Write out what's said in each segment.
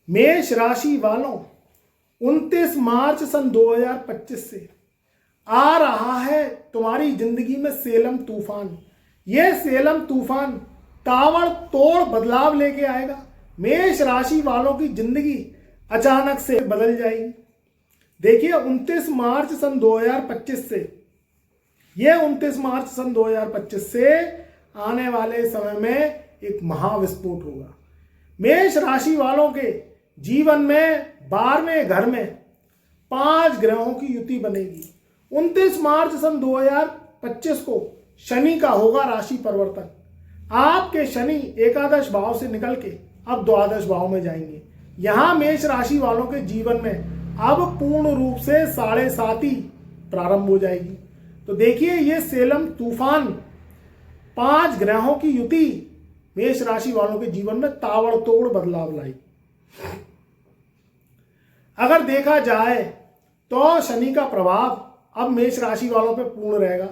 मेष राशि वालों, 29 मार्च सन 2025 से आ रहा है तुम्हारी जिंदगी में सेलम तूफान। यह सेलम तूफान ताबड़तोड़ बदलाव लेके आएगा। मेष राशि वालों की जिंदगी अचानक से बदल जाएगी। देखिए 29 मार्च सन 2025 से, यह 29 मार्च सन 2025 से आने वाले समय में एक महाविस्फोट होगा। मेष राशि वालों के जीवन में 12वें घर में 5 ग्रहों की युति बनेगी। 29 मार्च सन 2025 को शनि का होगा राशि परिवर्तन। आपके शनि एकादश भाव से निकल के अब द्वादश भाव में जाएंगे। यहां मेष राशि वालों के जीवन में अब पूर्ण रूप से 7.5 प्रारंभ हो जाएगी। तो देखिए ये सेलम तूफान 5 ग्रहों की युति मेष राशि वालों के जीवन में ताबड़तोड़ बदलाव लाई। अगर देखा जाए तो शनि का प्रभाव अब मेष राशि वालों पे पूर्ण रहेगा।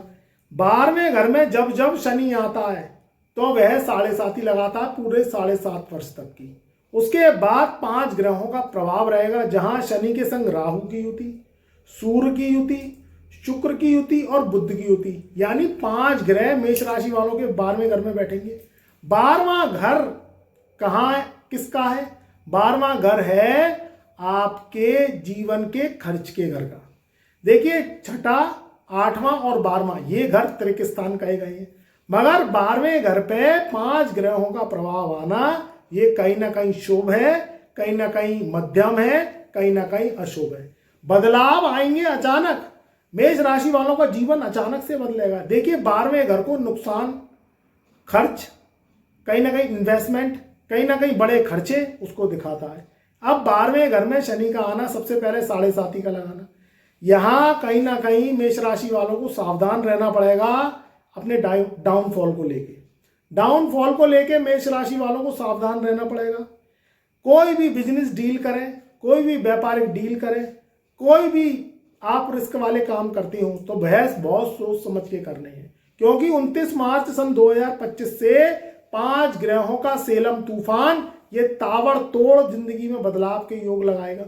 12वें घर में जब जब शनि आता है तो वह 7.5 लगाता है पूरे 7.5 वर्ष तक की। उसके बाद 5 ग्रहों का प्रभाव रहेगा, जहां शनि के संग राहु की युति, सूर्य की युति, शुक्र की युति और बुध की युति, यानी 5 ग्रह मेष राशि वालों के 12वें घर में बैठेंगे। 12वां घर कहाँ है, किसका है? 12वां घर है आपके जीवन के खर्च के घर का। देखिए 6ठा, 8वां और 12वां ये घर त्रिक स्थान कहे गए हैं, मगर 12वें घर पे 5 ग्रहों का प्रभाव आना ये कहीं ना कहीं शुभ है, कहीं ना कहीं मध्यम है, कहीं ना कहीं अशुभ है। बदलाव आएंगे अचानक। मेष राशि वालों का जीवन अचानक से बदलेगा। देखिए 12वें घर को नुकसान, खर्च, कहीं ना कहीं इन्वेस्टमेंट, कहीं ना कहीं बड़े खर्चे उसको दिखाता है। अब 12वें घर में शनि का आना, सबसे पहले 7.5 का लगाना, यहां कहीं ना कहीं मेष राशि वालों को सावधान रहना पड़ेगा अपने डाउनफॉल को लेके। डाउनफॉल को लेके मेष राशि वालों को सावधान रहना पड़ेगा। कोई भी बिजनेस डील करें, कोई भी व्यापारिक डील करें, कोई भी आप रिस्क वाले काम करते हो तो बहस बहुत सोच समझ के करने हैं, क्योंकि 29 मार्च सन 2025 से 5 ग्रहों का सेलम तूफान ये ताबड़तोड़ जिंदगी में बदलाव के योग लगाएगा।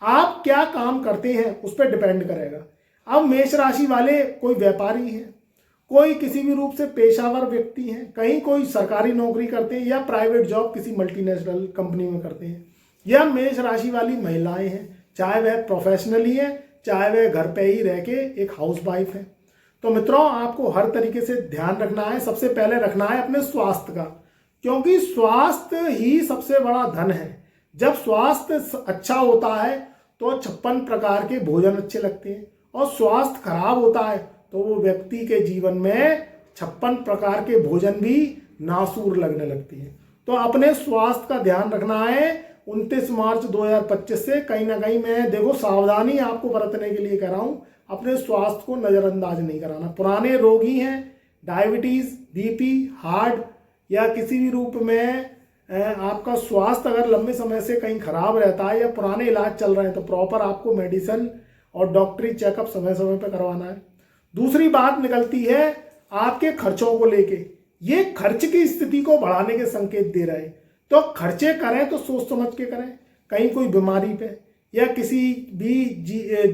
आप क्या काम करते हैं उस पर डिपेंड करेगा। अब मेष राशि वाले कोई व्यापारी हैं, कोई किसी भी रूप से पेशावर व्यक्ति हैं, कहीं कोई सरकारी नौकरी करते हैं या प्राइवेट जॉब किसी मल्टीनेशनल कंपनी में करते हैं, या मेष राशि वाली महिलाएं हैं, चाहे वह प्रोफेशनली है चाहे वह घर पे ही रह के एक हाउस वाइफ है। तो मित्रों आपको हर तरीके से ध्यान रखना है। सबसे पहले रखना है अपने स्वास्थ्य का, क्योंकि स्वास्थ्य ही सबसे बड़ा धन है। जब स्वास्थ्य अच्छा होता है तो 56 प्रकार के भोजन अच्छे लगते हैं, और स्वास्थ्य खराब होता है तो वो व्यक्ति के जीवन में 56 प्रकार के भोजन भी नासूर लगने लगती है। तो अपने स्वास्थ्य का ध्यान रखना है। 29 मार्च 2025 से कहीं ना कहीं मैं देखो सावधानी आपको बरतने के लिए कह रहा हूँ, अपने स्वास्थ्य को नज़रअंदाज नहीं कराना। पुराने रोगी हैं, डायबिटीज़, बीपी, हार्ट या किसी भी रूप में आपका स्वास्थ्य अगर लंबे समय से कहीं खराब रहता है या पुराने इलाज चल रहे हैं तो प्रॉपर आपको मेडिसिन और डॉक्टरी चेकअप समय समय पर करवाना है। दूसरी बात निकलती है आपके खर्चों को लेके। ये खर्च की स्थिति को बढ़ाने के संकेत दे रहे हैं, तो खर्चे करें तो सोच समझ के करें। कहीं कोई बीमारी पे या किसी भी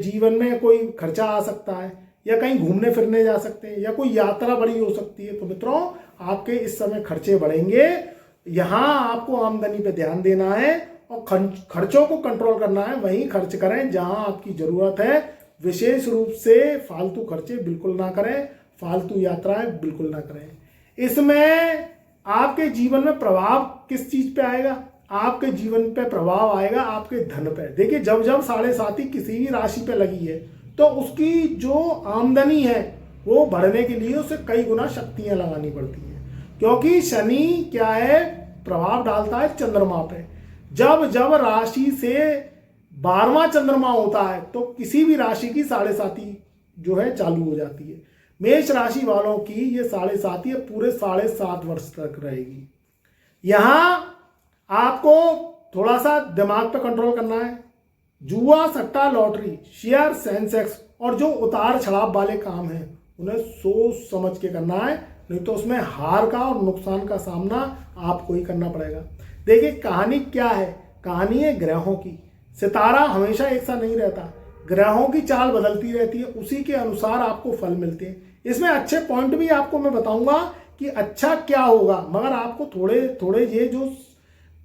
जीवन में कोई खर्चा आ सकता है, या कहीं घूमने फिरने जा सकते हैं, या कोई यात्रा बड़ी हो सकती है। तो मित्रों आपके इस समय खर्चे बढ़ेंगे। यहाँ आपको आमदनी पे ध्यान देना है और खर्चों को कंट्रोल करना है। वहीं खर्च करें जहाँ आपकी ज़रूरत है। विशेष रूप से फालतू खर्चे बिल्कुल ना करें, फालतू यात्राएं बिल्कुल ना करें। इसमें आपके जीवन में प्रभाव किस चीज़ पे आएगा? आपके जीवन पे प्रभाव आएगा आपके धन पे। देखिए जब जब 7.5 किसी भी राशि पे लगी है तो उसकी जो आमदनी है वो बढ़ने के लिए उसे कई गुना शक्तियां लगानी पड़ती हैं, क्योंकि शनि क्या है, प्रभाव डालता है चंद्रमा पे। जब जब राशि से 12वां चंद्रमा होता है तो किसी भी राशि की 7.5 जो है चालू हो जाती है। मेष राशि वालों की ये 7.5 पूरे 7.5 वर्ष तक रहेगी। यहाँ आपको थोड़ा सा दिमाग पे कंट्रोल करना है। जुआ, सट्टा, लॉटरी, शेयर, सेंसेक्स और जो उतार चढ़ाव वाले काम हैं उन्हें सोच समझ के करना है, नहीं तो उसमें हार का और नुकसान का सामना आपको ही करना पड़ेगा। देखिए कहानी क्या है, कहानी है ग्रहों की। सितारा हमेशा एक सा नहीं रहता, ग्रहों की चाल बदलती रहती है, उसी के अनुसार आपको फल मिलते हैं। इसमें अच्छे पॉइंट भी आपको मैं बताऊंगा कि अच्छा क्या होगा, मगर आपको थोड़े थोड़े ये जो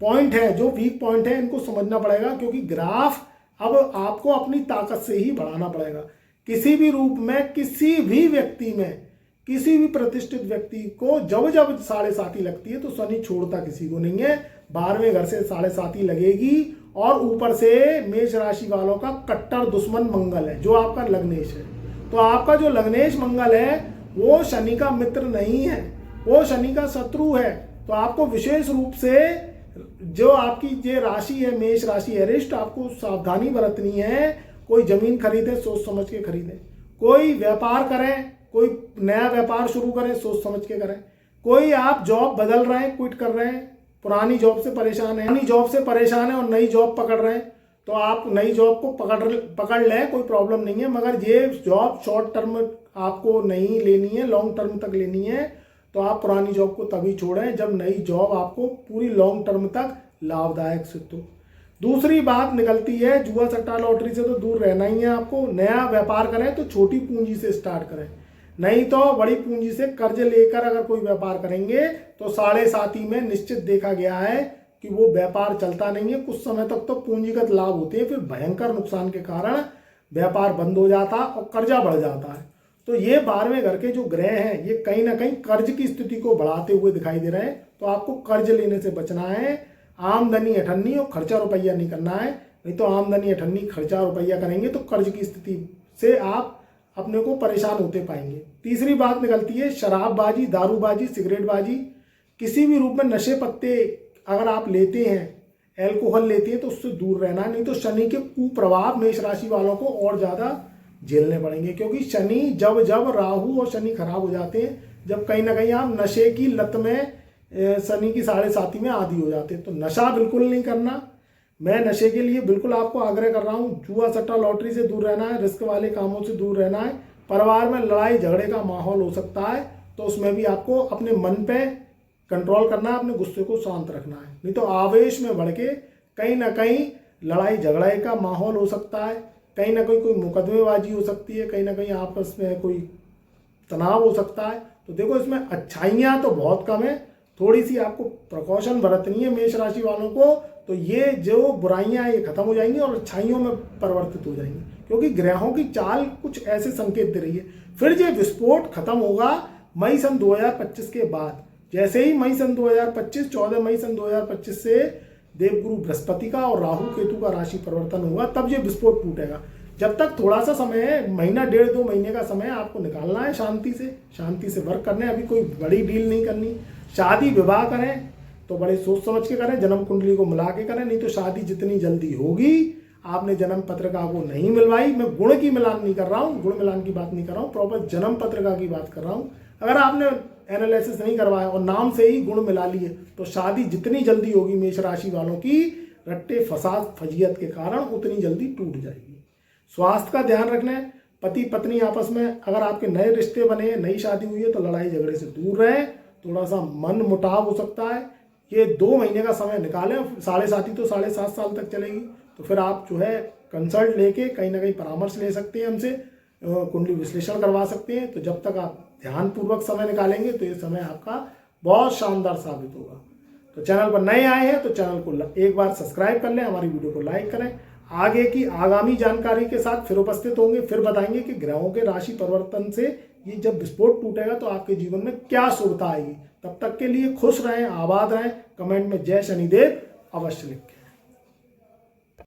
पॉइंट है, जो वीक पॉइंट है, इनको समझना पड़ेगा, क्योंकि ग्राफ अब आपको अपनी ताकत से ही बढ़ाना पड़ेगा। किसी भी रूप में, किसी भी व्यक्ति में, किसी भी प्रतिष्ठित व्यक्ति को जब जब 7.5 लगती है तो शनि छोड़ता किसी को नहीं है। 12वें घर से 7.5 लगेगी और ऊपर से मेष राशि वालों का कट्टर दुश्मन मंगल है, जो आपका लग्नेश है। तो आपका जो लग्नेश मंगल है वो शनि का मित्र नहीं है, वो शनि का शत्रु है। तो आपको विशेष रूप से जो आपकी ये राशि है, मेष राशि अरिष्ट, आपको सावधानी बरतनी है। कोई जमीन खरीदें सोच समझ के खरीदें, कोई व्यापार करें, कोई नया व्यापार शुरू करें सोच समझ के करें। कोई आप जॉब बदल रहे हैं, क्विट कर रहे हैं, पुरानी जॉब से परेशान है, नई जॉब से परेशान है और नई जॉब पकड़ रहे हैं, तो आप नई जॉब को पकड़ लें, कोई प्रॉब्लम नहीं है। मगर ये जॉब शॉर्ट टर्म आपको नहीं लेनी है, लॉन्ग टर्म तक लेनी है। तो आप पुरानी जॉब को तभी छोड़ें जब नई जॉब आपको पूरी लॉन्ग टर्म तक लाभदायक सिद्ध हो। दूसरी बात निकलती है, जुआ सट्टा लॉटरी से तो दूर रहना ही है आपको। नया व्यापार करें तो छोटी पूंजी से स्टार्ट करें, नहीं तो बड़ी पूंजी से कर्ज लेकर अगर कोई व्यापार करेंगे तो 7.5 में निश्चित देखा गया है कि वो व्यापार चलता नहीं है। कुछ समय तक तो पूंजीगत लाभ होते हैं, फिर भयंकर नुकसान के कारण व्यापार बंद हो जाता और कर्जा बढ़ जाता है। तो ये 12वें घर के जो ग्रह हैं, ये कहीं ना कहीं कर्ज की स्थिति को बढ़ाते हुए दिखाई दे रहे हैं। तो आपको कर्ज लेने से बचना है। आमदनी अठन्नी और खर्चा रुपया नहीं करना है, नहीं तो आमदनी अठन्नी खर्चा रुपया करेंगे तो कर्ज की स्थिति से आप अपने को परेशान होते पाएंगे। तीसरी बात निकलती है शराबबाजी, दारूबाजी, सिगरेटबाजी, किसी भी रूप में नशे पत्ते अगर आप लेते हैं, एल्कोहल लेते हैं, तो उससे दूर रहना, नहीं तो शनि के कुप्रभाव मेष राशि वालों को और ज़्यादा झेलने पड़ेंगे। क्योंकि शनि जब जब राहु और शनि खराब हो जाते हैं, जब कहीं ना कहीं आप नशे की लत में, शनि की 7.5 में आदी हो जाते हैं। तो नशा बिल्कुल नहीं करना। मैं नशे के लिए बिल्कुल आपको आग्रह कर रहा हूँ। जुआ सट्टा लॉटरी से दूर रहना है, रिस्क वाले कामों से दूर रहना है। परिवार में लड़ाई झगड़े का माहौल हो सकता है, तो उसमें भी आपको अपने मन पे कंट्रोल करना है, अपने गुस्से को शांत रखना है, नहीं तो आवेश में बढ़ के कहीं ना कहीं लड़ाई झगड़े का माहौल हो सकता है, कहीं ना कहीं कोई मुकदमेबाजी हो सकती है, कहीं ना कहीं आपस में कोई तनाव हो सकता है। तो देखो, इसमें अच्छाइयाँ तो बहुत कम है, थोड़ी सी आपको प्रिकॉशन बरतनी है मेष राशि वालों को। तो ये जो बुराइयां ये खत्म हो जाएंगी और अच्छाइयों में परिवर्तित हो जाएंगी, क्योंकि ग्रहों की चाल कुछ ऐसे संकेत दे रही है। फिर ये विस्फोट खत्म होगा मई सन 2025 के बाद। जैसे ही मई सन 2025, 14 मई सन 2025 से देवगुरु बृहस्पति का और राहु केतु का राशि परिवर्तन होगा, तब ये विस्फोट टूटेगा। जब तक थोड़ा सा समय है, महीना 1.5-2 महीने का समय आपको निकालना है, शांति से वर्क करना है। अभी कोई बड़ी डील नहीं करनी। शादी विवाह करें तो बड़े सोच समझ के करें, जन्म कुंडली को मिला के करें, नहीं तो शादी जितनी जल्दी होगी, आपने जन्म पत्रिका को नहीं मिलवाई, मैं गुण की मिलान नहीं कर रहा हूँ, गुण मिलान की बात नहीं कर रहा हूँ, प्रॉपर जन्म पत्रिका की बात कर रहा हूँ। अगर आपने एनालिसिस नहीं करवाया और नाम से ही गुण मिला लिए, तो शादी जितनी जल्दी होगी मेष राशि वालों की, रट्टे फसाद फजीयत के कारण उतनी जल्दी टूट जाएगी। स्वास्थ्य का ध्यान रखना है। पति पत्नी आपस में अगर आपके नए रिश्ते बने, नई शादी हुई है, तो लड़ाई झगड़े से दूर रहें। थोड़ा सा मन मुटाव हो सकता है। ये 2 महीने का समय निकालें। 7.5 तो 7.5 साल तक चलेगी। तो फिर आप जो है कंसल्ट लेके कहीं ना कहीं परामर्श ले सकते हैं हमसे, कुंडली विश्लेषण करवा सकते हैं। तो जब तक आप ध्यानपूर्वक समय निकालेंगे तो ये समय आपका बहुत शानदार साबित होगा। तो चैनल पर नए आए हैं तो चैनल को एक बार सब्सक्राइब कर लें, हमारी वीडियो को लाइक करें। आगे की आगामी जानकारी के साथ फिर उपस्थित होंगे, फिर बताएंगे कि ग्रहों के राशि परिवर्तन से ये जब विस्फोट टूटेगा तो आपके जीवन में क्या शुभता आएगी। तब तक के लिए खुश रहें, आबाद रहें। कमेंट में जय शनिदेव अवश्य लिखें।